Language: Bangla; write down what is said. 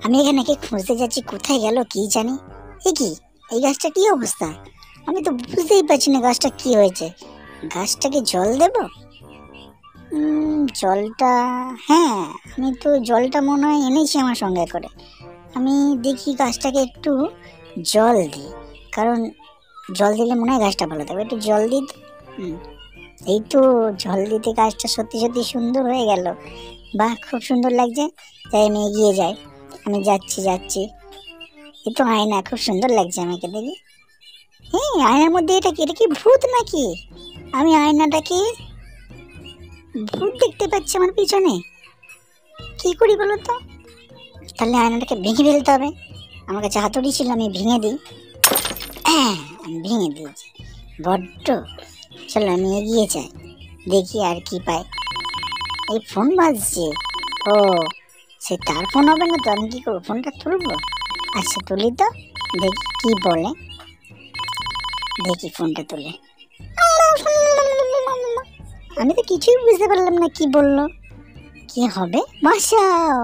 আমি এখানে কি খুঁজতে যাচ্ছি, কোথায় গেল কি জানি। এ কি, এই গাছটা কি অবস্থা? আমি তো বুঝতেই পারছি না গাছটা কি হয়েছে। গাছটাকে জল দেব? জলটা, হ্যাঁ আমি তো জলটা মনে হয় এনেছি আমার সঙ্গে করে। আমি দেখি গাছটাকে একটু জল দিই, কারণ জল দিলে মনে হয় গাছটা ভালো থাকবে। একটু জল দিই। এই তো জল দিতে গাছটা সত্যি সত্যি সুন্দর হয়ে গেল। বাহ, খুব সুন্দর লাগছে। তাই আমি এগিয়ে যাই। আমি যাচ্ছি যাচ্ছি। এই তো আয়না, খুব সুন্দর লাগছে আমাকে দেখি। হ্যাঁ, আয়নার মধ্যে এটা কি ভূত নাকি? আমি আয়নাটাকে ভূত দেখতে পাচ্ছি আমার পিছনে। কি করি বলো তো? তাহলে আয়নাটাকে ভেঙে ফেলতে হবে। আমার কাছে হাতুড়ি ছিল, আমি ভেঙে দিই। আমি ভেঙে দিয়েছি বড্ড। চলো আমি এগিয়ে যাই, দেখি আর কি পাই। এই ফোন বাজছে। ও, সে তার ফোন হবে না তো? আমি কি করবো, ফোনটা তুলবো? আচ্ছা তুলি তো, দেখি কি বলে। দেখি ফোনটা তুলে। আমি তো কিছুই বুঝতে পারলাম না কি বললো। কি হবে? বাঁচাও।